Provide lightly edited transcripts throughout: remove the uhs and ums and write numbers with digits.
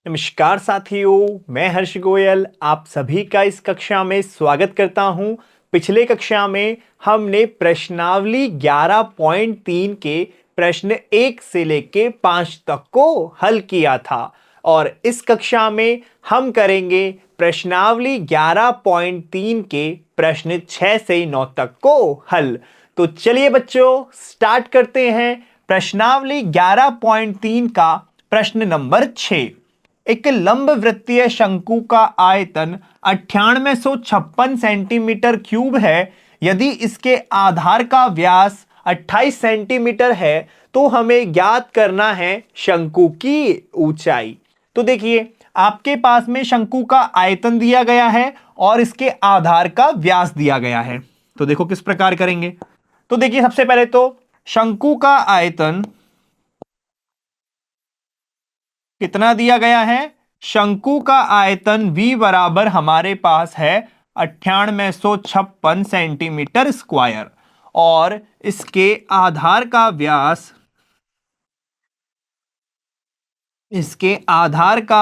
नमस्कार साथियों, मैं हर्ष गोयल आप सभी का इस कक्षा में स्वागत करता हूं। पिछले कक्षा में हमने प्रश्नावली 11.3 के प्रश्न 1 से लेके 5 तक को हल किया था और इस कक्षा में हम करेंगे प्रश्नावली 11.3 के प्रश्न 6 से 9 तक को हल। तो चलिए बच्चों स्टार्ट करते हैं। प्रश्नावली 11.3 का प्रश्न नंबर 6। एक लंब वृत्तीय शंकु का आयतन 9856 सेंटीमीटर क्यूब है। यदि इसके आधार का व्यास 28 सेंटीमीटर है तो हमें ज्ञात करना है शंकु की ऊंचाई। तो देखिए आपके पास में शंकु का आयतन दिया गया है और इसके आधार का व्यास दिया गया है। तो देखो किस प्रकार करेंगे। तो देखिए सबसे पहले तो शंकु का आयतन कितना दिया गया है। शंकु का आयतन V बराबर हमारे पास है 9856 सेंटीमीटर स्क्वायर और इसके आधार का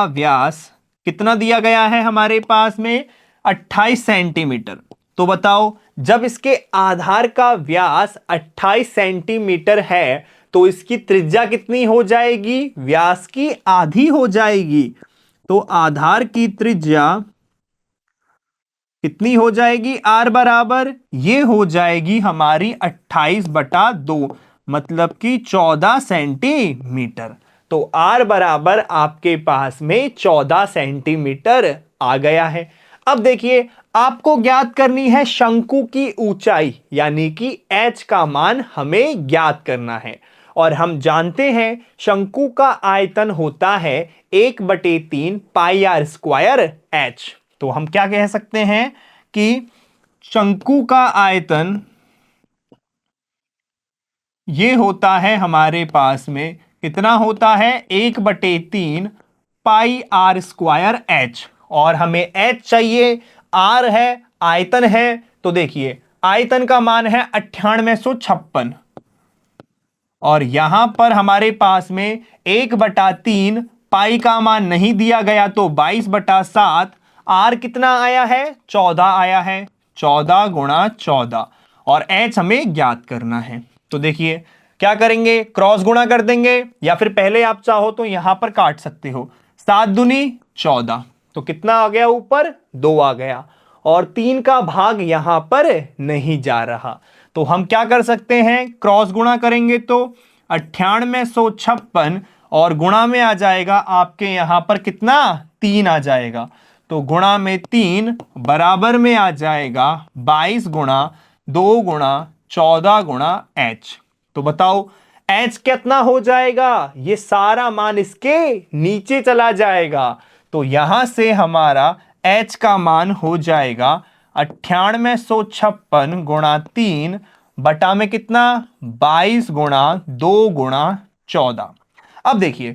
व्यास कितना दिया गया है हमारे पास में 28 सेंटीमीटर। तो बताओ जब इसके आधार का व्यास 28 सेंटीमीटर है तो इसकी त्रिज्या कितनी हो जाएगी, व्यास की आधी हो जाएगी। तो आधार की त्रिज्या कितनी हो जाएगी, R बराबर ये हो जाएगी हमारी 28/2 मतलब कि 14 सेंटीमीटर। तो R बराबर आपके पास में 14 सेंटीमीटर आ गया है। अब देखिए आपको ज्ञात करनी है शंकु की ऊंचाई यानी कि h का मान हमें ज्ञात करना है और हम जानते हैं शंकु का आयतन होता है 1/3 पाई आर स्क्वायर h। तो हम क्या कह सकते हैं कि शंकु का आयतन ये होता है हमारे पास में कितना होता है 1/3 पाई आर स्क्वायर h और हमें h चाहिए, r है आयतन है। तो देखिए आयतन का मान है 9856 और यहां पर हमारे पास में 1/3 पाई का मान नहीं दिया गया तो 22/7 r कितना आया है 14 आया है 14 गुणा 14 और h हमें ज्ञात करना है। तो देखिए क्या करेंगे, क्रॉस गुणा कर देंगे या फिर पहले आप चाहो तो यहां पर काट सकते हो। 7 दूनी 14 तो कितना आ गया, ऊपर 2 आ गया और 3 का भाग यहां पर नहीं जा रहा। तो हम क्या कर सकते हैं, क्रॉस गुणा करेंगे तो 9856 और गुणा में आ जाएगा आपके यहां पर कितना 3 आ जाएगा। तो गुणा में 3 बराबर में आ जाएगा 22 गुणा 2 गुणा 14 गुणा h। तो बताओ h कितना हो जाएगा, ये सारा मान इसके नीचे चला जाएगा। तो यहां से हमारा h का मान हो जाएगा 9856 गुणा 3 बटा में कितना 22 गुणा 2 गुणा 14। अब देखिए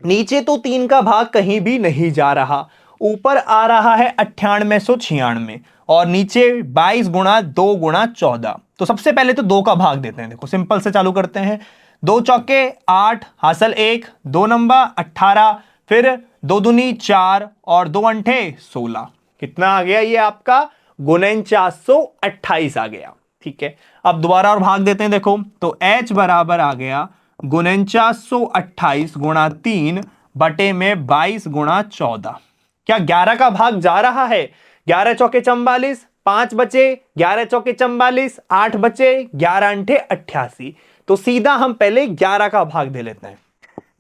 नीचे तो 3 का भाग कहीं भी नहीं जा रहा, ऊपर आ रहा है 9896 और नीचे 22 गुणा 2 गुणा 14। तो सबसे पहले तो 2 का भाग देते हैं। देखो सिंपल से चालू करते हैं। 2 चौके 8 हासिल 1 2 नंबर 18 फिर 2 दूनी 4 और 2 अंठे 16। कितना आ गया, ये आपका 4928 आ गया। ठीक है अब दोबारा और भाग देते हैं। देखो तो h बराबर आ गया 4928 गुणा 3 बटे में 22 गुणा 14। क्या 11 का भाग जा रहा है, 11 चौके 44 5 बचे 11 चौके 44 8 बचे 11 अंठे 88। तो सीधा हम पहले 11 का भाग दे लेते हैं।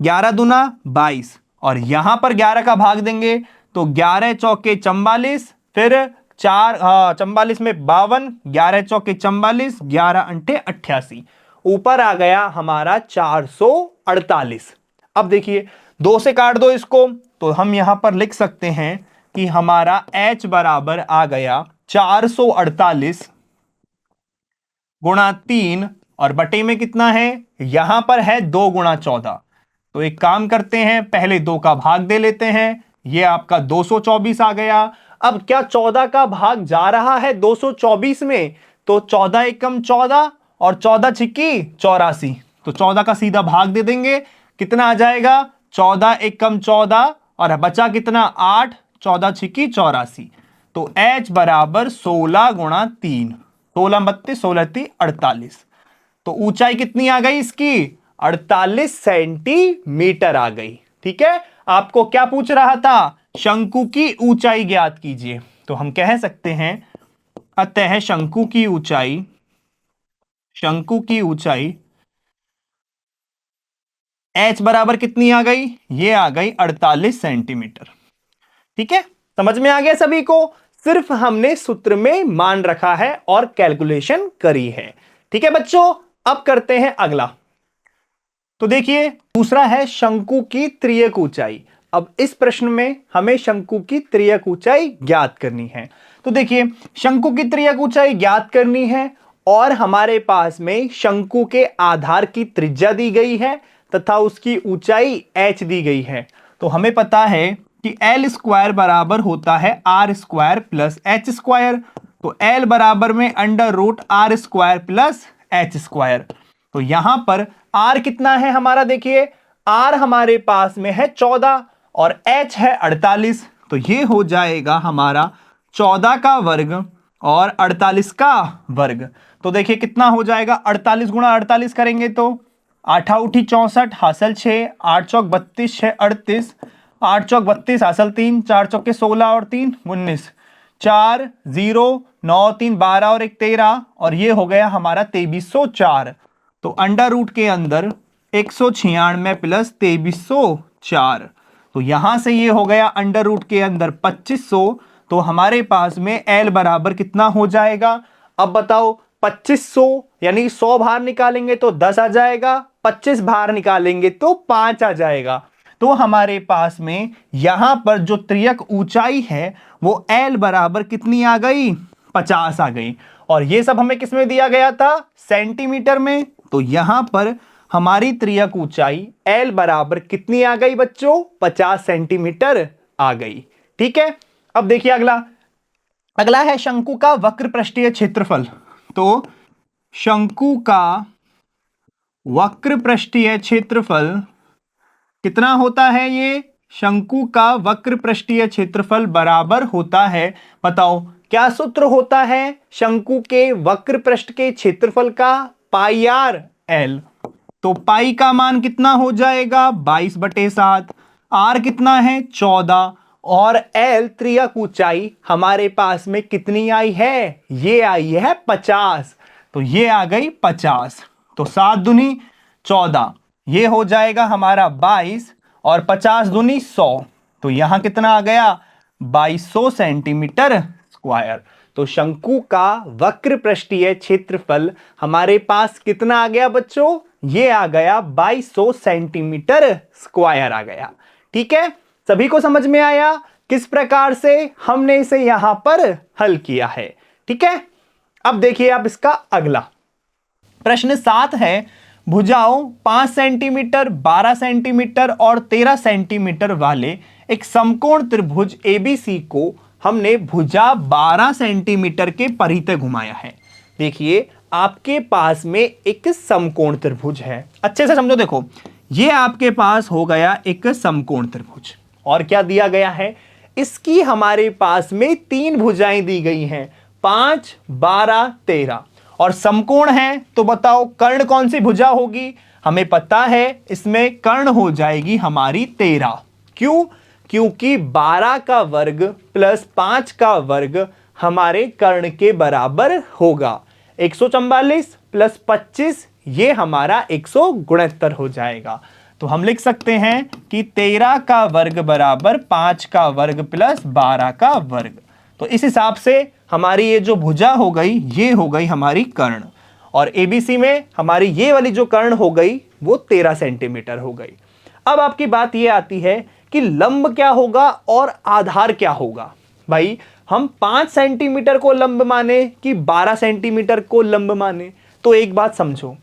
11 दूना 22 और यहां पर 11 का भाग देंगे तो 11 चौके 44 फिर 44 में 52 11 चौके 44 11 अंठे 88 ऊपर आ गया हमारा 448। अब देखिए 2 से काट दो इसको तो हम यहां पर लिख सकते हैं कि हमारा h बराबर आ गया 448 गुणा 3 और बटे में कितना है, यहां पर है 2 गुणा 14। तो एक काम करते हैं पहले 2 का भाग दे लेते हैं, ये आपका 224 आ गया। अब क्या 14 का भाग जा रहा है 224 में, तो 14 एकम 14 और 14 छिक्की 84। तो 14 का सीधा भाग दे देंगे, कितना आ जाएगा 14 एकम 14 और बचा कितना 8, 14 छिकी 84। तो H बराबर 16 गुणा 3, 16 32, 16 3 48। तो ऊंचाई कितनी आ गई इसकी 48 सेंटीमीटर आ गई। ठीक है, आपको क्या पूछ रहा था, शंकु की ऊंचाई ज्ञात कीजिए। तो हम कह सकते हैं अतः शंकु की ऊंचाई H बराबर कितनी आ गई, ये आ गई 48 सेंटीमीटर। ठीक है, समझ में आ गया सभी को, सिर्फ हमने सूत्र में मान रखा है और कैलकुलेशन करी है। ठीक है बच्चों, अब करते हैं अगला। तो देखिए दूसरा है शंकु की त्रियक ऊंचाई। अब इस प्रश्न में हमें शंकु की त्रियक ऊंचाई ज्ञात करनी है। तो देखिए शंकु की त्रियक ऊंचाई ज्ञात करनी है और हमारे पास में शंकु के आधार की त्रिज्या दी गई है तथा उसकी ऊंचाई h दी गई है। तो हमें पता है कि L स्क्वायर बराबर होता है R square plus H square. तो L बराबर में under root R square plus H square. तो यहां पर R कितना है हमारा, देखिए R हमारे पास में है 14 और H है 48। तो ये हो जाएगा हमारा 14 का वर्ग और 48 का वर्ग। तो देखिए कितना हो जाएगा, 48 गुणा 48 करेंगे तो 8 उठी 64 हासिल 6, 8 चौक 32, 6 38, 8 चौक 32 हासिल 3, 4 चौके 16 और 3 19, 4 0 9 3 12 और 1 13 और ये हो गया हमारा 2304। तो अंडर रूट के अंदर 196 प्लस 2304। तो यहां से ये हो गया अंडर रूट के अंदर 2500। तो हमारे पास में L बराबर कितना हो जाएगा, अब बताओ 2500 यानी 100 बाहर निकालेंगे तो 10 आ जाएगा, 25 बाहर निकालेंगे तो 5 आ जाएगा। तो हमारे पास में यहां पर जो त्रियक ऊंचाई है वो L बराबर कितनी आ गई, 50 आ गई। और ये सब हमें किस में दिया गया था, सेंटीमीटर में। तो यहां पर हमारी त्रियक ऊंचाई L बराबर कितनी आ गई बच्चों, 50 सेंटीमीटर आ गई। ठीक है, अब देखिए अगला है शंकु का वक्र पृष्ठीय क्षेत्रफल। तो शंकु का वक्र पृष्ठीय क्षेत्रफल कितना होता है, ये शंकु का वक्र पृष्ठीय क्षेत्रफल बराबर होता है, बताओ क्या सूत्र होता है शंकु के वक्र पृष्ठ के क्षेत्रफल का, पाई आर एल। तो पाई का मान कितना हो जाएगा 22/7, आर कितना है 14 और एल त्रियक ऊंचाई हमारे पास में कितनी आई है, ये आई है 50। तो ये आ गई 50। तो 7 दूनी 14, ये हो जाएगा हमारा 22 और 50 दूनी 100। तो यहां कितना आ गया 2200 सेंटीमीटर स्क्वायर। तो शंकु का वक्र पृष्ठीय क्षेत्रफल हमारे पास कितना आ गया बच्चों, ये आ गया 2200 सेंटीमीटर स्क्वायर आ गया। ठीक है, सभी को समझ में आया किस प्रकार से हमने इसे यहां पर हल किया है। ठीक है, अब देखिए आप इसका अगला प्रश्न 7 है, भुजाओं 5 सेंटीमीटर, 12 सेंटीमीटर और 13 सेंटीमीटर वाले एक समकोण त्रिभुज एबीसी को हमने भुजा 12 सेंटीमीटर के परितः घुमाया है। देखिए आपके पास में एक समकोण त्रिभुज है, अच्छे से समझो। देखो ये आपके पास हो गया एक समकोण त्रिभुज और क्या दिया गया है, इसकी हमारे पास में 3 भुजाएं दी गई हैं, 5 12 13 और समकोण है। तो बताओ कर्ण कौन सी भुजा होगी, हमें पता है इसमें कर्ण हो जाएगी हमारी 13। क्यों, क्योंकि 12 का वर्ग प्लस 5 का वर्ग हमारे कर्ण के बराबर होगा। 144 प्लस 25 ये हमारा 169 हो जाएगा। तो हम लिख सकते हैं कि 13 का वर्ग बराबर 5 का वर्ग प्लस 12 का वर्ग। तो इस हिसाब से हमारी ये जो भुजा हो गई ये हो गई हमारी कर्ण और एबीसी में हमारी ये वाली जो कर्ण हो गई वो 13 सेंटीमीटर हो गई। अब आपकी बात ये आती है कि लंब क्या होगा और आधार क्या होगा। भाई हम 5 सेंटीमीटर को लंब माने कि 12 सेंटीमीटर को लंब माने, तो एक बात समझो,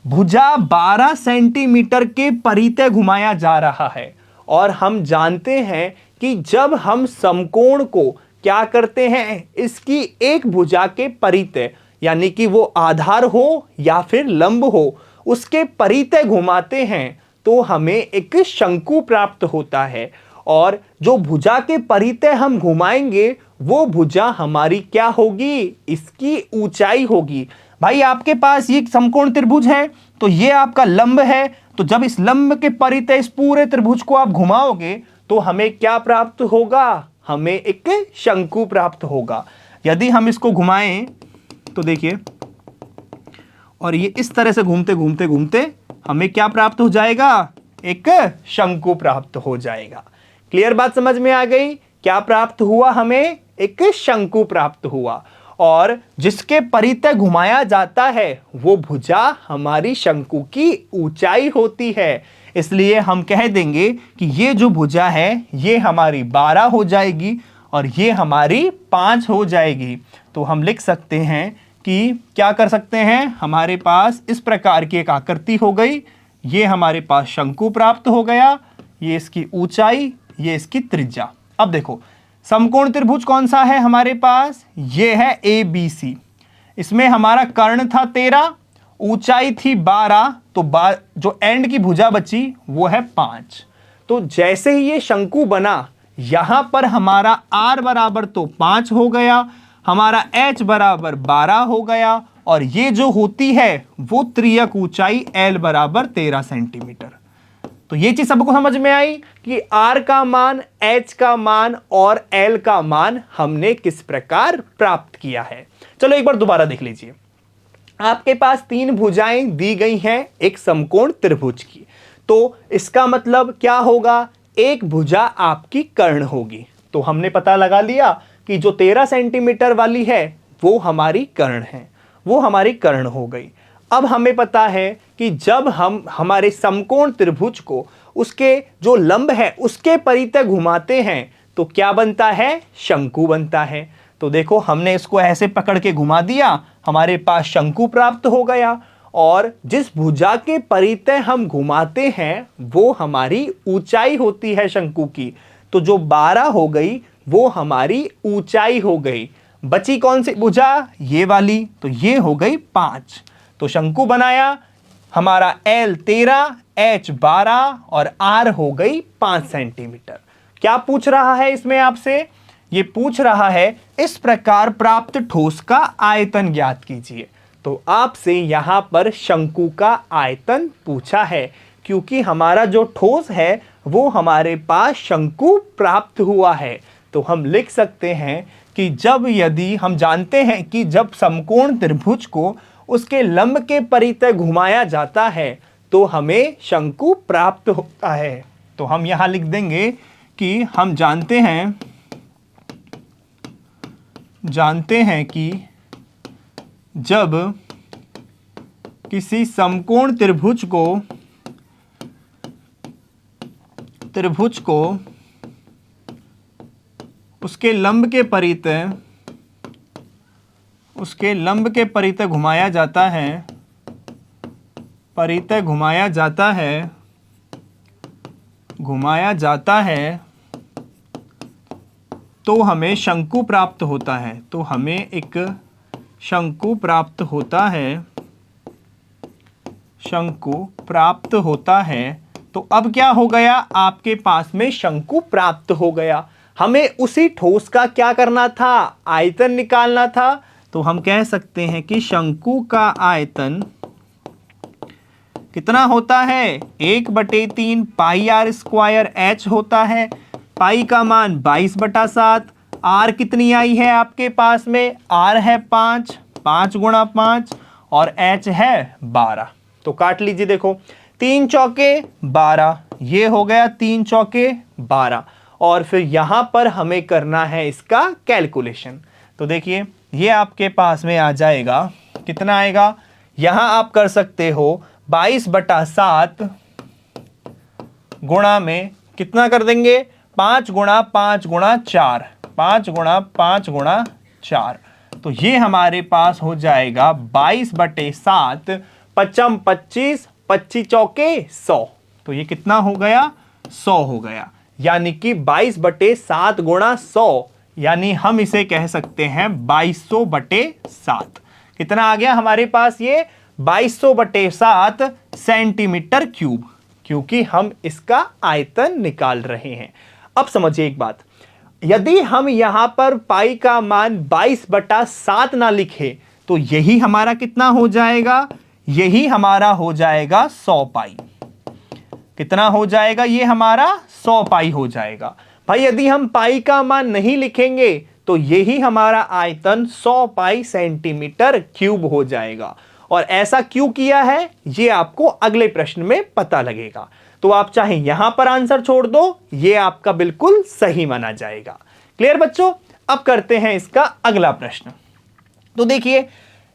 भुजा 12 सेंटीमीटर के परितः घुमाया जा रहा है और हम जानते हैं कि जब हम समकोण को क्या करते हैं, इसकी एक भुजा के परितः यानी कि वो आधार हो या फिर लंब हो उसके परितः घुमाते हैं तो हमें एक शंकु प्राप्त होता है। और जो भुजा के परितः हम घुमाएंगे वो भुजा हमारी क्या होगी, इसकी ऊंचाई होगी। भाई आपके पास ये समकोण त्रिभुज है तो ये आपका लंब है, तो जब इस लंब के परितः इस पूरे त्रिभुज को आप घुमाओगे तो हमें क्या प्राप्त होगा, हमें एक शंकु प्राप्त होगा। यदि हम इसको घुमाएं तो देखिए, और ये इस तरह से घूमते घूमते घूमते हमें क्या प्राप्त हो जाएगा, एक शंकु प्राप्त हो जाएगा। क्लियर बात समझ में आ गई, क्या प्राप्त हुआ, हमें एक शंकु प्राप्त हुआ। और जिसके परितः घुमाया जाता है वो भुजा हमारी शंकु की ऊंचाई होती है, इसलिए हम कह देंगे कि ये जो भुजा है ये हमारी 12 हो जाएगी और ये हमारी 5 हो जाएगी। तो हम लिख सकते हैं कि क्या कर सकते हैं, हमारे पास इस प्रकार की एक आकृति हो गई, ये हमारे पास शंकु प्राप्त हो गया, ये इसकी ऊंचाई, ये इसकी त्रिज्या। अब देखो समकोण त्रिभुज कौन सा है हमारे पास, ये है ABC। इसमें हमारा कर्ण था 13, ऊंचाई थी 12, तो जो एंड की भुजा बची वो है 5। तो जैसे ही ये शंकु बना यहां पर हमारा R बराबर तो 5 हो गया, हमारा H बराबर 12 हो गया, और ये जो होती है वो त्रियक ऊंचाई L बराबर 13 सेंटीमीटर। तो ये चीज सबको समझ में आई कि R का मान, H का मान और L का मान हमने किस प्रकार प्राप्त किया है। चलो एक बार दोबारा देख लीजिए। आपके पास 3 भुजाएं दी गई हैं एक समकोण त्रिभुज की, तो इसका मतलब क्या होगा, एक भुजा आपकी कर्ण होगी। तो हमने पता लगा लिया कि जो 13 सेंटीमीटर वाली है वो हमारी कर्ण है, वो हमारी कर्ण हो गई। अब हमें पता है कि जब हम हमारे समकोण त्रिभुज को उसके जो लंब है उसके परितः घुमाते हैं तो क्या बनता है, शंकु बनता है। तो देखो हमने इसको ऐसे पकड़ के घुमा दिया, हमारे पास शंकु प्राप्त हो गया, और जिस भुजा के परितः हम घुमाते हैं वो हमारी ऊंचाई होती है शंकु की। तो जो 12 हो गई वो हमारी ऊंचाई हो गई। बची कौन सी भुजा, ये वाली, तो ये हो गई 5। तो शंकु बनाया हमारा L 13, H 12 और R हो गई 5 सेंटीमीटर। क्या पूछ रहा है इसमें आपसे, ये पूछ रहा है इस प्रकार प्राप्त ठोस का आयतन ज्ञात कीजिए। तो आपसे यहां पर शंकु का आयतन पूछा है, क्योंकि हमारा जो ठोस है वो हमारे पास शंकु प्राप्त हुआ है। तो हम लिख सकते हैं कि जब, यदि हम जानते हैं कि जब समकोण त्रिभुज को उसके लंब के परितः घुमाया जाता है तो हमें शंकु प्राप्त होता है। तो हम यहां लिख देंगे कि हम जानते हैं कि जब किसी समकोण त्रिभुज को उसके लंब के परितः घुमाया जाता है तो हमें शंकु प्राप्त होता है। तो हमें एक शंकु प्राप्त होता है। तो अब क्या हो गया, आपके पास में शंकु प्राप्त हो गया। हमें उसी ठोस का क्या करना था, आयतन निकालना था। तो हम कह सकते हैं कि शंकु का आयतन कितना होता है, 1/3 पाई आर स्क्वायर H होता है। पाई का मान 22/7। R कितनी आई है आपके पास में, R है 5, 5 गुणा 5, और H है 12। तो काट लीजिए, देखो 3 चौके 12, ये हो गया 3 चौके 12, और फिर यहां पर हमें करना है इसका कैलकुलेशन। तो देखिए ये आपके पास में आ जाएगा, कितना आएगा, यहां आप कर सकते हो 22/7 गुणा में कितना कर देंगे, 5 गुणा 5 गुणा 4, 5 गुणा 5 गुणा 4। तो ये हमारे पास हो जाएगा 22/7, 5 25, 25 चौके 100। तो ये कितना हो गया, 100 हो गया। यानी कि 22/7 गुणा 100, यानी हम इसे कह सकते हैं 2200/7। कितना आ गया हमारे पास, ये 2200/7 सेंटीमीटर क्यूब, क्योंकि हम इसका आयतन निकाल रहे हैं। अब समझिए एक बात, यदि हम यहां पर पाई का मान 22/7 ना लिखे तो यही हमारा कितना हो जाएगा, यही हमारा हो जाएगा 100 पाई। कितना हो जाएगा, ये हमारा 100 पाई हो जाएगा। भाई यदि हम पाई का मान नहीं लिखेंगे तो यही हमारा आयतन 100 पाई सेंटीमीटर क्यूब हो जाएगा। और ऐसा क्यों किया है ये आपको अगले प्रश्न में पता लगेगा। तो आप चाहे यहां पर आंसर छोड़ दो, ये आपका बिल्कुल सही माना जाएगा। क्लियर बच्चों? अब करते हैं इसका अगला प्रश्न। तो देखिए,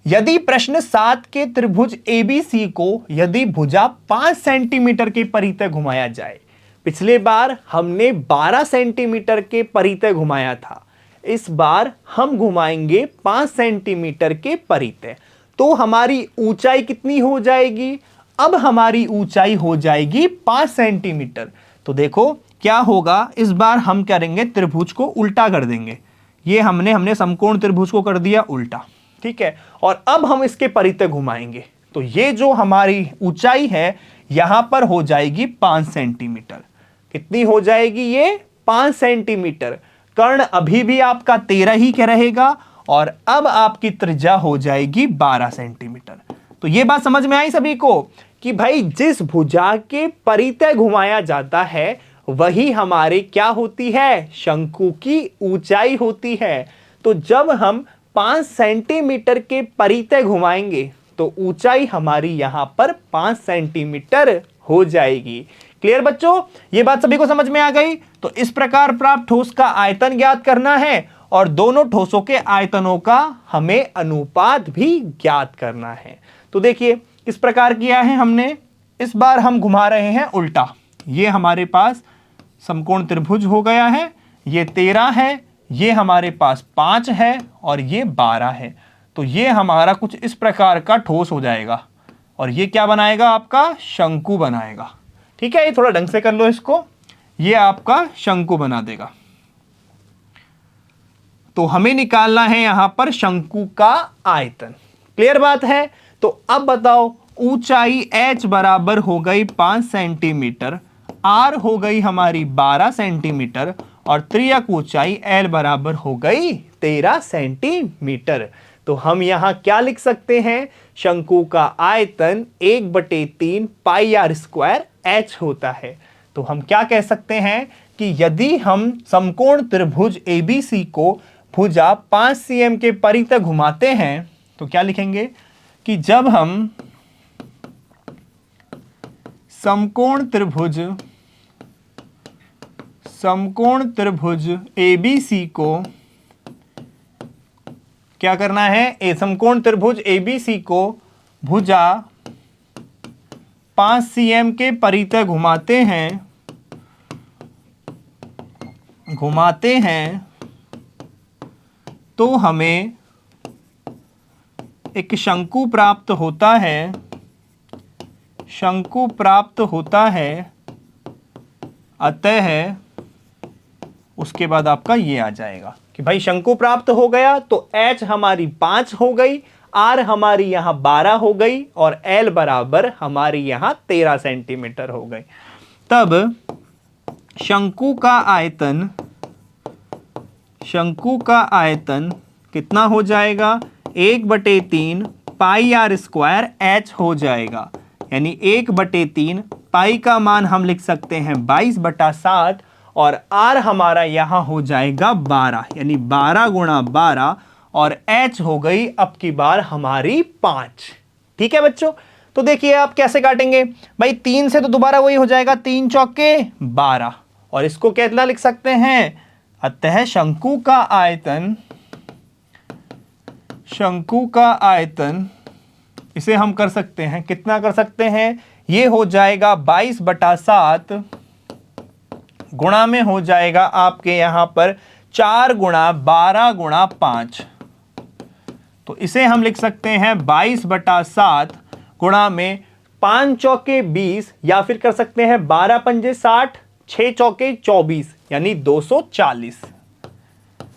यदि प्रश्न 7 के त्रिभुज एबीसी को यदि भुजा 5 सेंटीमीटर के परितः घुमाया जाए, पिछले बार हमने 12 सेंटीमीटर के परितः घुमाया था, इस बार हम घुमाएंगे 5 सेंटीमीटर के परितः, तो हमारी ऊंचाई कितनी हो जाएगी? अब हमारी ऊंचाई हो जाएगी 5 सेंटीमीटर। तो देखो क्या होगा, इस बार हम करेंगे त्रिभुज को उल्टा कर देंगे। ये हमने समकोण त्रिभुज को कर दिया उल्टा, ठीक है। और अब हम इसके परितः घुमाएंगे तो ये जो हमारी ऊंचाई है यहां पर हो जाएगी 5 सेंटीमीटर। कितनी हो जाएगी ये? 5 सेंटीमीटर। कर्ण अभी भी आपका 13 ही क्या रहेगा और अब आपकी त्रिज्या हो जाएगी 12 सेंटीमीटर। तो ये बात समझ में आई सभी को कि भाई जिस भुजा के परितः घुमाया जाता है वही हमारे क्या होती है? शंकु की ऊंचाई होती है। तो जब हम 5 सेंटीमीटर के परितः घुमाएंगे तो ऊंचाई हमारी यहां पर 5 सेंटीमीटर हो जाएगी। क्लियर बच्चों? ये बात सभी को समझ में आ गई? तो इस प्रकार प्राप्त ठोस का आयतन ज्ञात करना है और दोनों ठोसों के आयतनों का हमें अनुपात भी ज्ञात करना है। तो देखिए किस प्रकार किया है हमने, इस बार हम घुमा रहे हैं उल्टा। ये हमारे पास समकोण त्रिभुज हो गया है, ये 13 है, ये हमारे पास 5 है और ये 12 है। तो ये हमारा कुछ इस प्रकार का ठोस हो जाएगा और ये क्या बनाएगा? आपका शंकु बनाएगा। ठीक है, ये थोड़ा ढंग से कर लो इसको, ये आपका शंकु बना देगा। तो हमें निकालना है यहां पर शंकु का आयतन। क्लियर बात है? तो अब बताओ, ऊंचाई h बराबर हो गई 5 सेंटीमीटर, r हो गई हमारी 12 सेंटीमीटर और त्रियक ऊंचाई l बराबर हो गई 13 सेंटीमीटर। तो हम यहां क्या लिख सकते हैं? शंकु का आयतन 1/3 पाई r स्क्वायर h होता है। तो हम क्या कह सकते हैं कि यदि हम समकोण त्रिभुज ABC को भुजा 5 cm के परितः घुमाते हैं तो क्या लिखेंगे कि जब हम समकोण त्रिभुज ABC को क्या करना है? समकोण त्रिभुज ABC को भुजा 5 cm के परितः घुमाते हैं तो हमें एक शंकु प्राप्त होता है। अतः उसके बाद आपका ये आ जाएगा कि भाई शंकु प्राप्त हो गया तो h हमारी 5 हो गई, r हमारी यहां 12 हो गई और l बराबर हमारी यहां 13 सेंटीमीटर हो गई। तब शंकु का आयतन कितना हो जाएगा? 1/3 पाई r स्क्वायर h हो जाएगा। यानी 1/3 पाई का मान हम लिख सकते हैं 22/7 और r हमारा यहां हो जाएगा 12, यानी 12 गुणा 12 और h हो गई अब की बार हमारी 5। ठीक है बच्चों? तो देखिए आप कैसे काटेंगे भाई, 3 से तो दोबारा वही हो जाएगा, 3 चौके 12 और इसको कितना लिख सकते हैं? अतः शंकु का आयतन इसे हम कर सकते हैं, कितना कर सकते हैं? ये हो जाएगा 22/7 गुणा में हो जाएगा आपके यहां पर 4 गुणा 12 गुणा 5। तो इसे हम लिख सकते हैं 22/7 गुणा में 5 चौके 20 या फिर कर सकते हैं 12 पंजे 60, 6 चौके 24 यानी 240।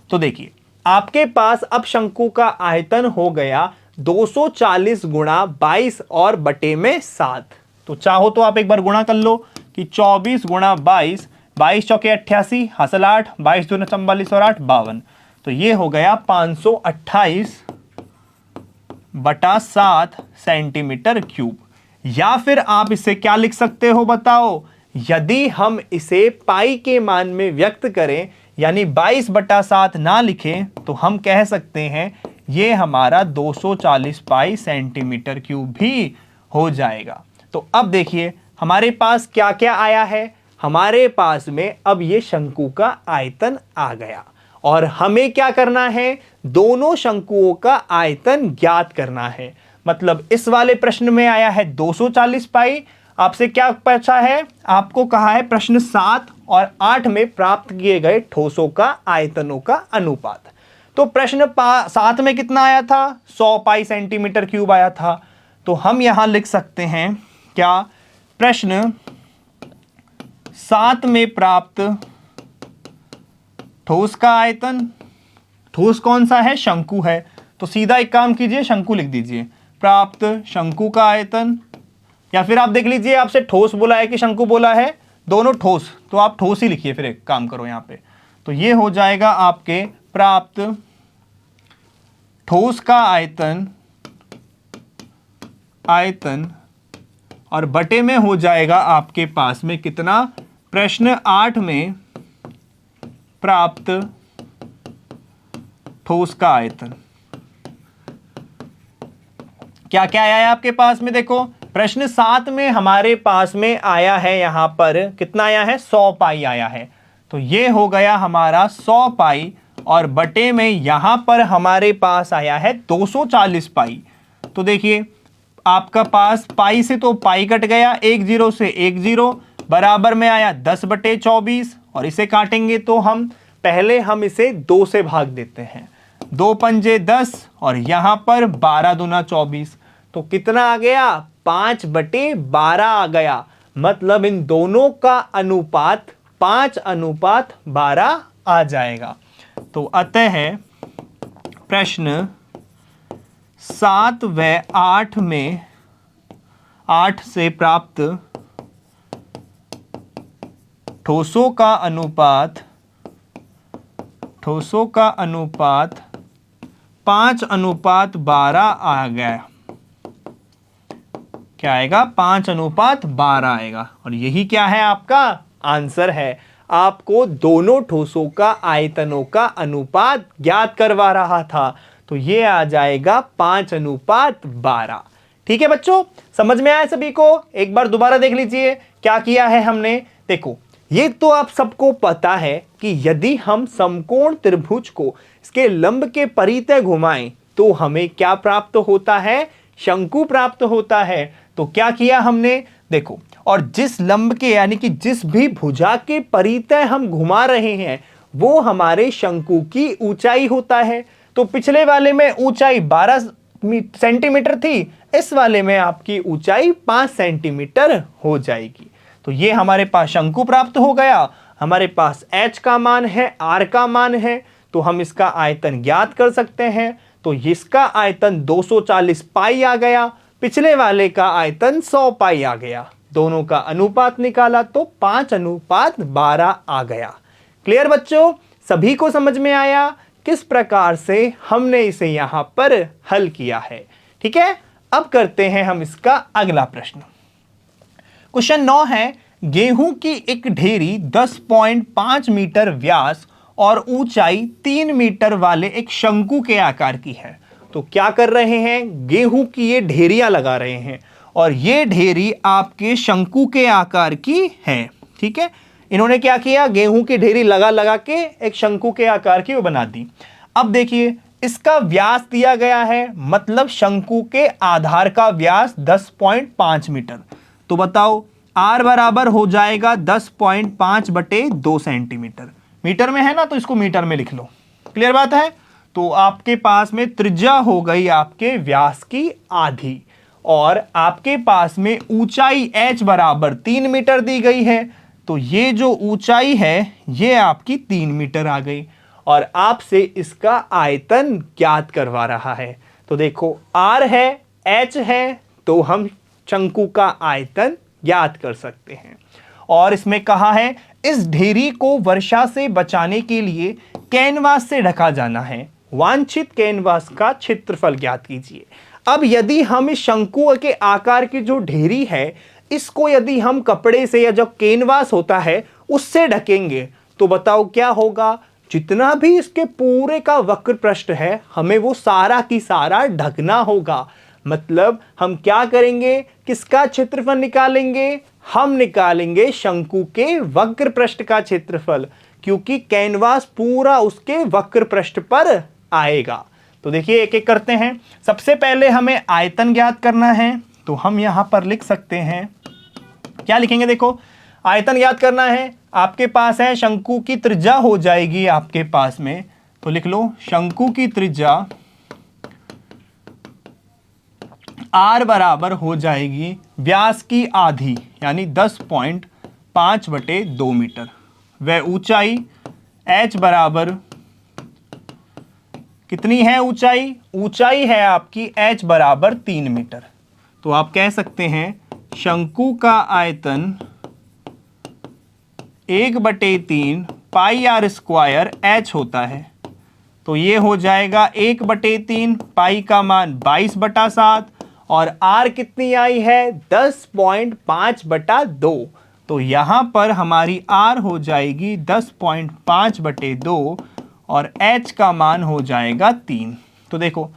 तो देखिए आपके पास अब शंकु का आयतन हो गया 240 गुणा 22 और बटे में 7। तो चाहो तो आप एक बार गुणा कर लो कि 24 गुणा 22 22 चौके 88, हासिल 8, 22 दूना 44 और 8 52। तो ये हो गया 528/7 सेंटीमीटर क्यूब। या फिर आप इसे क्या लिख सकते हो बताओ, यदि हम इसे पाई के मान में व्यक्त करें यानी 22/7 ना लिखें तो हम कह सकते हैं ये हमारा 240 पाई सेंटीमीटर क्यूब भी हो जाएगा। तो अब देखिए हमारे पास क्या क्या आया है, हमारे पास में अब ये शंकु का आयतन आ गया और हमें क्या करना है, दोनों शंकुओं का आयतन ज्ञात करना है। मतलब इस वाले प्रश्न में आया है 240 पाई, आपसे क्या पूछा है, आपको कहा है प्रश्न 7 और 8 में प्राप्त किए गए ठोसों का आयतनों का अनुपात। तो प्रश्न 7 में कितना आया था, 100 पाई सेंटीमीटर क्यूब आया था। तो हम यहां लिख सकते हैं क्या, प्रश्न 7 में प्राप्त ठोस का आयतन, ठोस कौन सा है, शंकु है, तो सीधा एक काम कीजिए शंकु लिख दीजिए, प्राप्त शंकु का आयतन। या फिर आप देख लीजिए आपसे ठोस बोला है कि शंकु बोला है, दोनों ठोस, तो आप ठोस ही लिखिए, फिर एक काम करो यहां पे, तो ये हो जाएगा आपके प्राप्त ठोस का आयतन, आयतन और बटे में हो जाएगा आपके पास में कितना, प्रश्न 8 में प्राप्त ठोस का आयतन। क्या क्या आया है आपके पास में, देखो प्रश्न 7 में हमारे पास में आया है, यहां पर कितना आया है, 100 पाई आया है। तो ये हो गया हमारा 100 पाई और बटे में यहां पर हमारे पास आया है 240 पाई। तो देखिए आपका पास पाई से तो पाई कट गया, 1 0 से 1 0, बराबर में आया 10/24 और इसे काटेंगे तो हम इसे 2 से भाग देते हैं, 2 पंजे 10 और यहां पर 12 दूना 24, तो कितना आ गया, 5/12 आ गया। मतलब इन दोनों का अनुपात 5:12 आ जाएगा। तो अतः प्रश्न 7 व 8 में 8 से प्राप्त ठोसों का अनुपात 5:12 आ गया। क्या आएगा, 5:12 आएगा और यही क्या है, आपका आंसर है। आपको दोनों ठोसों का आयतनों का अनुपात ज्ञात करवा रहा था, तो ये आ जाएगा 5:12। ठीक है बच्चों, समझ में आया सभी को, एक बार दोबारा देख लीजिए क्या किया है हमने। देखो ये तो आप सबको पता है कि यदि हम समकोण त्रिभुज को इसके लंब के परितः घुमाएं तो हमें क्या प्राप्त होता है, शंकु प्राप्त होता है। तो क्या किया हमने, देखो, और जिस लंब के यानी कि जिस भी भुजा के परितः हम घुमा रहे हैं वो हमारे शंकु की ऊंचाई होता है। तो पिछले वाले में ऊंचाई 12 सेंटीमीटर थी, इस वाले में आपकी ऊंचाई 5 सेंटीमीटर हो जाएगी। तो ये हमारे पास शंकु प्राप्त हो गया, हमारे पास h का मान है, r का मान है, तो हम इसका आयतन ज्ञात कर सकते हैं। तो इसका आयतन 240 पाई आ गया, पिछले वाले का आयतन 100 पाई आ गया, दोनों का अनुपात निकाला तो 5:12 आ गया। क्लियर बच्चों, सभी को समझ में आया किस प्रकार से हमने इसे यहां पर हल किया है। ठीक है, अब करते हैं हम इसका अगला प्रश्न। क्वेश्चन 9 है, गेहूं की एक ढेरी 10.5 मीटर व्यास और ऊंचाई 3 मीटर वाले एक शंकु के आकार की है। तो क्या कर रहे हैं, गेहूं की ये ढेरियां लगा रहे हैं और ये ढेरी आपके शंकु के आकार की है। ठीक है, इन्होंने क्या किया, गेहूं की ढेरी लगा लगा के एक शंकु के आकार की वो बना दी। अब देखिए इसका व्यास दिया गया है, मतलब शंकु के आधार का व्यास 10.5 मीटर। तो बताओ r बराबर हो जाएगा 10.5/2 सेंटीमीटर, मीटर में है ना तो इसको मीटर में लिख लो। क्लियर बात है। तो आपके पास में त्रिज्या हो गई आपके व्यास की आधी और आपके पास में ऊंचाई h बराबर 3 मीटर दी गई है। तो ये जो ऊंचाई है ये आपकी 3 मीटर आ गई और आपसे इसका आयतन ज्ञात करवा रहा है। तो देखो r है, h है, तो हम शंकु का आयतन ज्ञात कर सकते हैं। और इसमें कहा है इस ढेरी को वर्षा से बचाने के लिए कैनवास से ढका जाना है। वांछित कैनवास का क्षेत्रफल ज्ञात कीजिए। अब यदि हम इस शंकु के आकार की जो ढेरी है इसको यदि हम कपड़े से या जो कैनवास होता है उससे ढकेंगे तो बताओ क्या होगा। जितना भी इसके पूरे का वक्र पृष्ठ है हमें वो सारा की सारा ढकना होगा। मतलब हम क्या करेंगे, किसका क्षेत्रफल निकालेंगे, हम निकालेंगे शंकु के वक्र पृष्ठ का क्षेत्रफल, क्योंकि कैनवास पूरा उसके वक्र पृष्ठ पर आएगा। तो देखिए एक एक करते हैं। सबसे पहले हमें आयतन ज्ञात करना है, तो हम यहां पर लिख सकते हैं, क्या लिखेंगे, देखो आयतन ज्ञात करना है। आपके पास है शंकु की त्रिज्या हो जाएगी आपके पास में, तो लिख लो शंकु की त्रिज्या r बराबर हो जाएगी व्यास की आधी यानी 10.5/2 मीटर। वह ऊंचाई h बराबर कितनी है, ऊंचाई है आपकी h बराबर 3 मीटर। तो आप कह सकते हैं शंकु का आयतन 1/3 पाई r स्क्वायर h होता है। तो ये हो जाएगा 1/3, पाई का मान 22/7 और r कितनी आई है 10.5/2। तो यहाँ पर हमारी r हो जाएगी 10.5/2 और h का मान हो जाएगा 3। तो देखो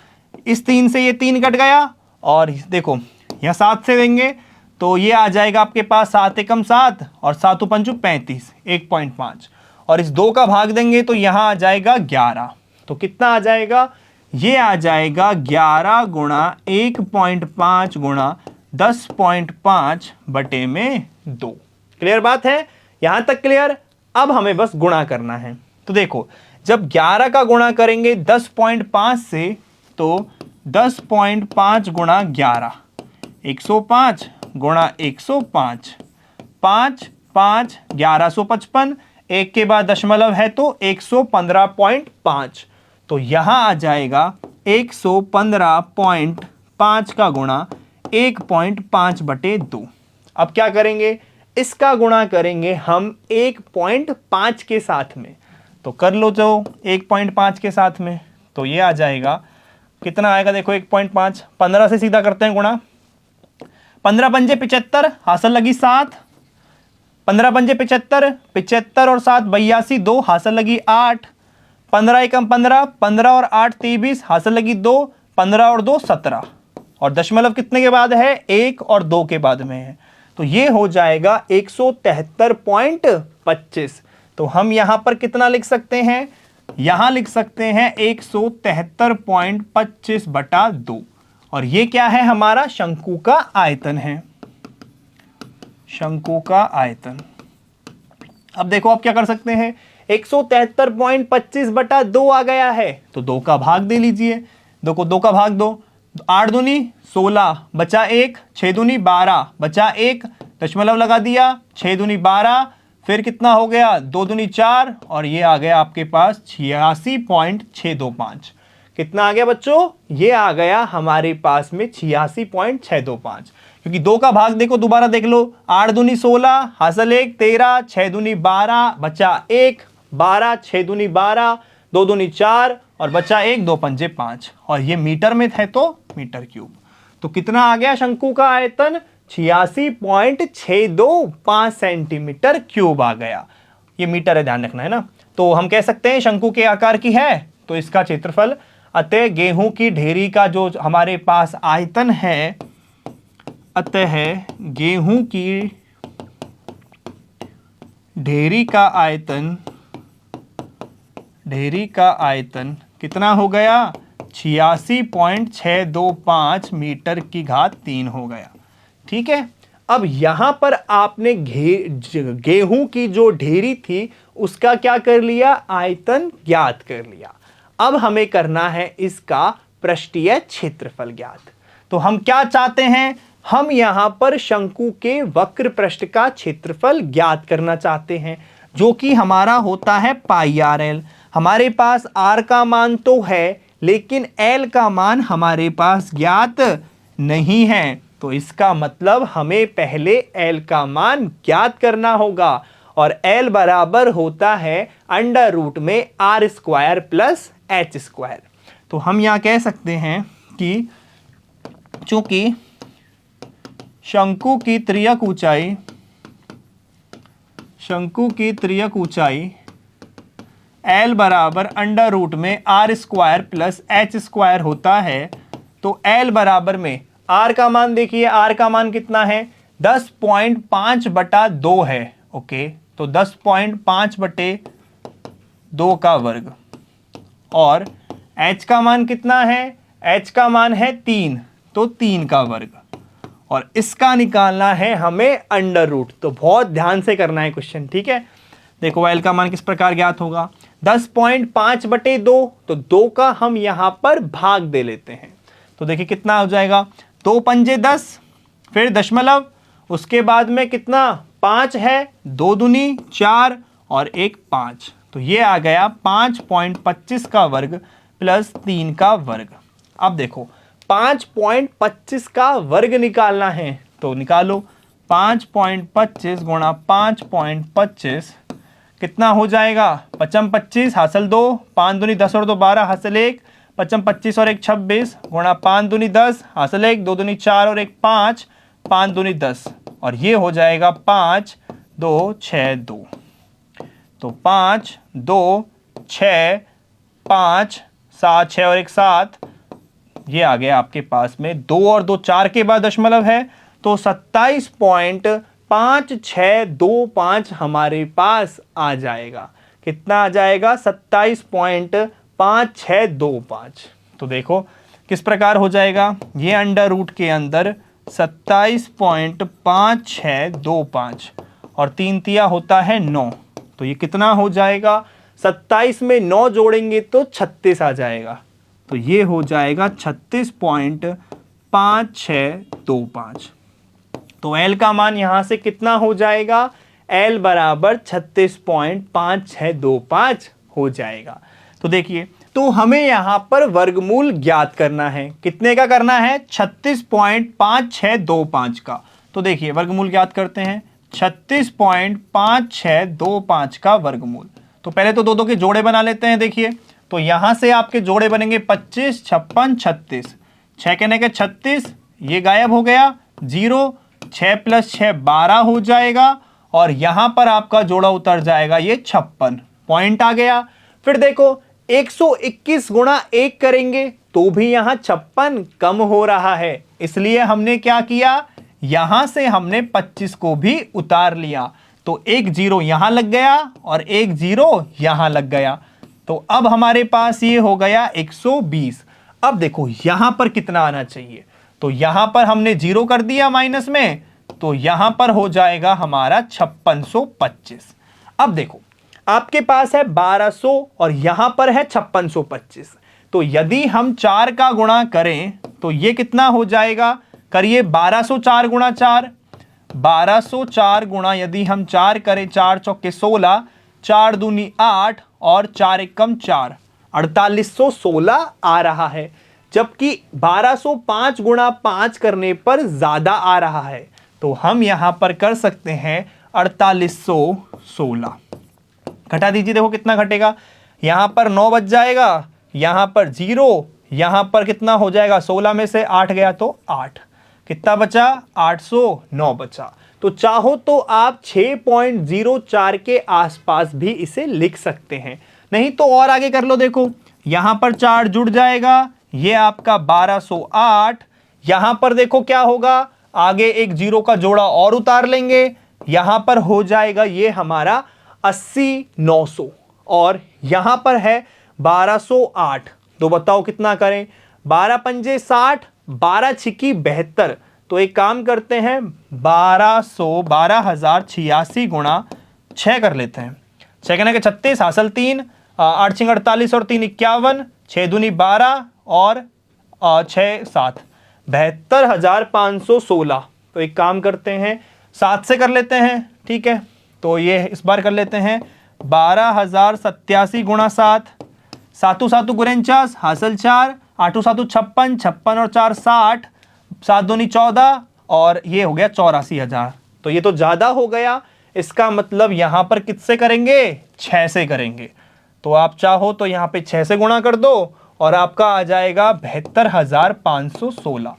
इस 3 से ये 3 कट गया और देखो यहाँ 7 से देंगे तो ये आ जाएगा आपके पास 7 एकम 7 और 7 पंचु 35, 1.5 और इस 2 का भाग देंगे तो यहाँ आ जाएगा 11। तो कितना आ जाएगा, ये आ जाएगा 11 गुणा 1.5 गुणा 10.5/2। क्लियर बात है, यहां तक क्लियर। अब हमें बस गुणा करना है। तो देखो जब 11 का गुणा करेंगे 10.5 से तो 10.5 गुणा 11 105 गुणा 105 5 5 1155, एक के बाद दशमलव है तो 115.5। तो यहां आ जाएगा 115.5 का गुणा 1.5/2। अब क्या करेंगे, इसका गुणा करेंगे हम 1.5 के साथ में। तो कर लो जो 1.5 के साथ में, तो ये आ जाएगा कितना आएगा, देखो 1.5 15 से सीधा करते हैं गुणा। 15 पंजे 75, हासिल लगी 7। 15 पंजे 75, 75 और 7 82, 2 हासिल लगी 8। 15 एकम 15, 15 और 8 23, हासिल लगी 2। 15 और 2 17 और दशमलव कितने के बाद है, 1 और 2 के बाद में है। तो ये हो जाएगा 173.25। तो हम यहां पर कितना लिख सकते हैं, यहां लिख सकते हैं 173.25/2 और ये क्या है, हमारा शंकु का आयतन है, शंकु का आयतन। अब देखो आप क्या कर सकते हैं, 173.25/2 आ गया है तो 2 का भाग दे लीजिए। 2 को 2 का भाग दो, 8 दूनी 16 बचा 1, 6 दूनी 12 बचा 1, दशमलव लगा दिया, 6 दूनी 12, फिर कितना हो गया 2 दूनी 4 और ये आ गया आपके पास 86.625। कितना आ गया बच्चों, ये आ गया हमारे पास में 86.625, क्योंकि 2 का भाग देखो दोबारा देख लो, 8 दूनी 16 हासिल 1 13, 6 दूनी 12 बचा 1 12, 6 दूनी 12, 2 दूनी 4 और बचा 1, 2 पंजे 5 और ये मीटर में है तो मीटर क्यूब। तो कितना आ गया शंकु का आयतन, 86.625 सेंटीमीटर क्यूब आ गया। ये मीटर है, ध्यान रखना है ना। तो हम कह सकते हैं शंकु के आकार की है तो इसका क्षेत्रफल, अतः गेहूं की ढेरी का जो हमारे पास आयतन है, अतः गेहूं की ढेरी का आयतन कितना हो गया, 86.625 मीटर की घात 3 हो गया। ठीक है, अब यहां पर आपने गेहूं की जो ढेरी थी उसका क्या कर लिया, आयतन ज्ञात कर लिया। अब हमें करना है इसका पृष्ठीय क्षेत्रफल ज्ञात। तो हम क्या चाहते हैं, हम यहां पर शंकु के वक्र पृष्ठ का क्षेत्रफल ज्ञात करना चाहते हैं, जो कि हमारा होता है पाई आर एल। हमारे पास r का मान तो है लेकिन l का मान हमारे पास ज्ञात नहीं है। तो इसका मतलब हमें पहले l का मान ज्ञात करना होगा और एल बराबर होता है अंडर रूट में R square plus H square. तो हम यहाँ कह सकते हैं कि चूंकि शंकु की त्रियक ऊंचाई एल बराबर अंडर रूट में R square plus H square होता है, तो एल बराबर में आर का मान देखिए, आर का मान कितना है 10.5/2 है। ओके, तो 10.5/2 का वर्ग, और एच का मान कितना है, एच का मान है 3, तो 3 का वर्ग, और इसका निकालना है हमें अंडर रूट। तो बहुत ध्यान से करना है क्वेश्चन, ठीक है। देखो एल का मान किस प्रकार ज्ञात होगा, 10.5/2, तो 2 का हम यहां पर भाग दे लेते हैं। तो देखिए कितना हो जाएगा, 2 पंजे 10, फिर दशमलव, उसके बाद में कितना 5 है, 2 दूनी 4 और 1 5, तो ये आ गया 5.25 का वर्ग प्लस 3 का वर्ग। अब देखो 5.25 का वर्ग निकालना है, तो निकालो 5.25 गुणा 5.25 कितना हो जाएगा, 55 हासिल 2, 5 दूनी 10 और 2 12 हासिल 1, 55 और 1 26 गुणा 5 दूनी 10 हासिल 1, 2 दूनी 4 और 1 5, 5 दूनी 10, और ये हो जाएगा 5 2 6 2। तो 5 2 6 5 7 6 और 1 7, ये आ गया आपके पास में 2 और 2 4 के बाद दशमलव है, तो 27.5625 हमारे पास आ जाएगा। कितना आ जाएगा, 27.5625। तो देखो किस प्रकार हो जाएगा, ये अंडर रूट के अंदर 27.5625 और 3 तिया होता है 9, तो ये कितना हो जाएगा, 27 में 9 जोड़ेंगे तो 36 आ जाएगा। तो ये हो जाएगा 36.5625। तो L का मान यहां से कितना हो जाएगा, L बराबर 36.5625 हो जाएगा। तो देखिए, तो हमें यहां पर वर्गमूल ज्ञात करना है, कितने का करना है, 36.5625 का। तो देखिए वर्गमूल ज्ञात करते हैं, 36.5625 का वर्गमूल। तो पहले तो दो दो के जोड़े बना लेते हैं। देखिए तो यहां से आपके जोड़े बनेंगे 25 56 36, 6 कहने के 36, ये गायब हो गया 0, 6 + 6 12 हो जाएगा, और यहां पर आपका जोड़ा उतर जाएगा ये 56 पॉइंट आ गया। फिर देखो 121 गुणा 1 करेंगे तो भी यहां 56 कम हो रहा है, इसलिए हमने क्या किया, यहां से हमने 25 को भी उतार लिया, तो एक 0 यहां लग गया और एक 0 यहां लग गया। तो अब हमारे पास ये हो गया 120। अब देखो यहां पर कितना आना चाहिए, तो यहां पर हमने 0 कर दिया माइनस में, तो यहां पर हो जाएगा हमारा 5625। अब देखो आपके पास है 1200 और यहां पर है 5625, तो यदि हम 4 का गुणा करें तो ये कितना हो जाएगा, करिए 1204 गुणा 4, 1204 गुणा यदि हम 4 करें, 4 चौके 16, 4 दूनी 8 और 4 एकम 4, 4816 आ रहा है, जबकि 1205 गुणा 5 करने पर ज्यादा आ रहा है। तो हम यहां पर कर सकते हैं 4816 घटा दीजिए, देखो कितना घटेगा, यहां पर 9 बच जाएगा, यहां पर 0, यहां पर कितना हो जाएगा, 16 में से 8 गया तो 8, कितना बचा 809 बचा। तो चाहो तो आप 6.04 के आसपास भी इसे लिख सकते हैं, नहीं तो और आगे कर लो। देखो यहां पर 4 जुड़ जाएगा, ये आपका 1208, यहां पर देखो क्या होगा, आगे एक 0 का जोड़ा और उतार लेंगे, यहां पर हो जाएगा ये हमारा 80 900, और यहां पर है 1208। तो बताओ कितना करें, 12 पंजे 60, 12 छिकी 72। तो एक काम करते हैं, 12086 गुणा 6 कर लेते हैं, 6 कहने के 36 हासिल 3, 8 छिंग 48 और 3 51, 6 दूनी 12 और 6 7, 72,516। तो एक काम करते हैं 7 से कर लेते हैं, ठीक है, तो ये इस बार कर लेते हैं 12087 गुणा 7, 7 7 49 हासिल 4, 8 7 56, 56 और 4 60, 7 दूनी 14 और ये हो गया 84,000। तो ये तो ज़्यादा हो गया, इसका मतलब यहां पर किससे करेंगे, 6 से करेंगे। तो आप चाहो तो यहां पे 6 से गुणा कर दो और आपका आ जाएगा 72,516।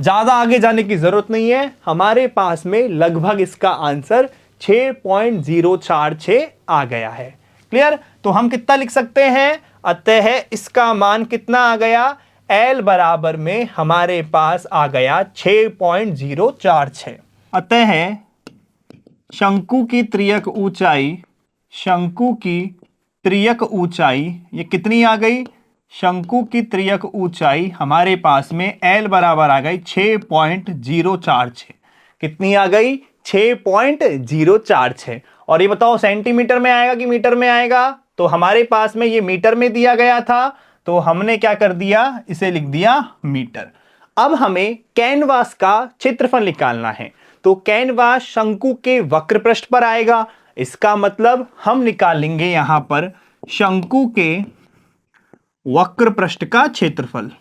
ज्यादा आगे जाने की जरूरत नहीं है, हमारे पास में लगभग इसका आंसर 6.046 आ गया है। क्लियर? तो हम कितना लिख सकते हैं, अतः इसका मान कितना आ गया, L बराबर में हमारे पास आ गया 6.046। अतः शंकु की त्रियक ऊंचाई, शंकु की त्रियक ऊंचाई ये कितनी आ गई, शंकु की त्रियक ऊंचाई हमारे पास में L बराबर आ गई 6.046। कितनी आ गई, 6.046। और ये बताओ सेंटीमीटर में आएगा कि मीटर में आएगा, तो हमारे पास में ये मीटर में दिया गया था, तो हमने क्या कर दिया, इसे लिख दिया मीटर। अब हमें कैनवास का क्षेत्रफल निकालना है, तो कैनवास शंकु के वक्र पृष्ठ पर आएगा। इसका मतलब हम निकालेंगे यहां पर शंकु के वक्र पृष्ठ का क्षेत्रफल,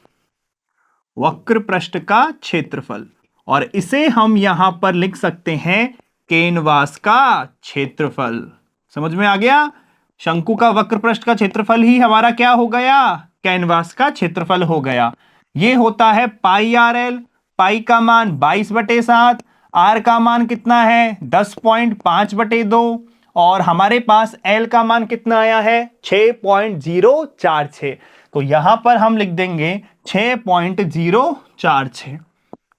वक्र पृष्ठ का क्षेत्रफल, और इसे हम यहां पर लिख सकते हैं कैनवास का क्षेत्रफल। समझ में आ गया? शंकु का वक्र पृष्ठ का क्षेत्रफल ही हमारा क्या हो गया, कैनवास का क्षेत्रफल हो गया। ये होता है पाई आर एल। पाई का मान 22/7, आर का मान कितना है 10.5/2, और हमारे पास एल का मान कितना आया है 6.046। तो यहां पर हम लिख देंगे 6.046,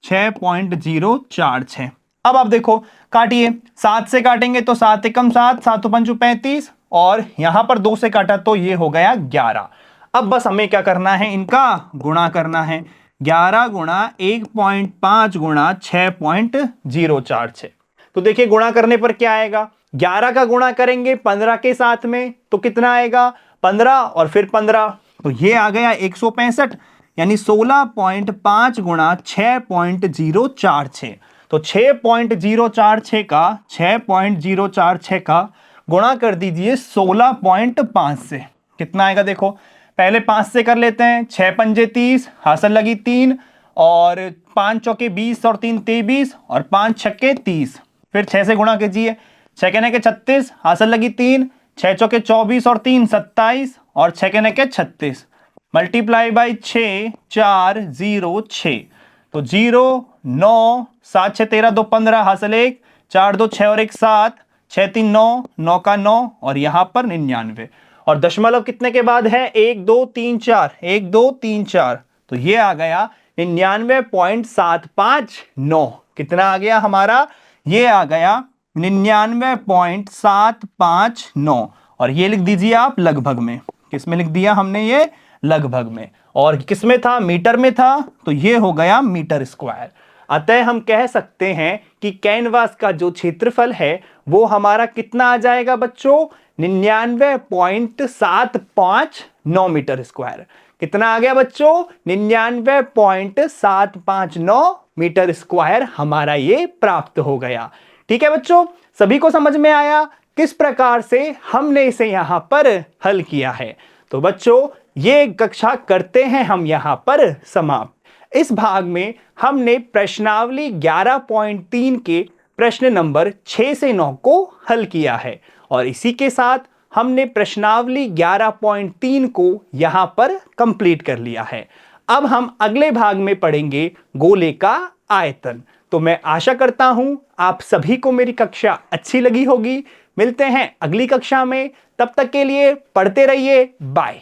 6.046। अब आप देखो काटिए, 7 से काटेंगे तो 7 एकम 7, 7 पंचू 35, और यहां पर 2 से काटा तो ये हो गया 11। अब बस हमें क्या करना है, इनका गुणा करना है। 11 गुणा 1.5 गुणा 6.046। तो देखिए गुणा करने पर क्या आएगा, 11 का गुणा करेंगे 15 के साथ में तो कितना आएगा 15 और फिर 15, तो ये आ गया 165, यानी 16.5 गुणा 6.046। तो 6.046 का गुणा कर दीजिए 16.5 से, कितना आएगा देखो, पहले 5 से कर लेते हैं, 6 पंजे 30, हासिल लगी 3, और 5 चौके 20 और 3 23, और 5 छक्के 30। फिर 6 से गुणा कीजिए, 6 के 36, हासिल लगी 3, 6 चौके 24 और 3 27, और 6 के 36, मल्टीप्लाई बाई 6 4 0 6, तो 0 9 7 6 13 2 15, हासिल 1, 4 2 6 और 1 7, 6 3 9, 9 का 9, और यहां पर 99, और दशमलव कितने के बाद है 1 2 3 4, 1 2 3 4, तो ये आ गया 99.759। कितना आ गया हमारा, ये आ गया 99.759, और ये लिख दीजिए आप लगभग में। किस में लिख दिया हमने, ये लगभग में, और किस में था, मीटर में था, तो ये हो गया मीटर स्क्वायर। अतः हम कह सकते हैं कि कैनवास का जो क्षेत्रफल है वो हमारा कितना आ जाएगा बच्चों, 99.759 मीटर स्क्वायर। कितना आ गया बच्चों, 99.759 मीटर स्क्वायर हमारा ये प्राप्त हो गया। ठीक है बच्चों, सभी को समझ में आया किस प्रकार से हमने इसे यहां पर हल किया है। तो बच्चों ये कक्षा करते हैं हम यहां पर समाप्त। इस भाग में हमने प्रश्नावली 11.3 के प्रश्न नंबर 6 से 9 को हल किया है, और इसी के साथ हमने प्रश्नावली 11.3 को यहां पर कंप्लीट कर लिया है। अब हम अगले भाग में पढ़ेंगे गोले का आयतन। तो मैं आशा करता हूं आप सभी को मेरी कक्षा अच्छी लगी होगी। मिलते हैं अगली कक्षा में, तब तक के लिए पढ़ते रहिए, बाय।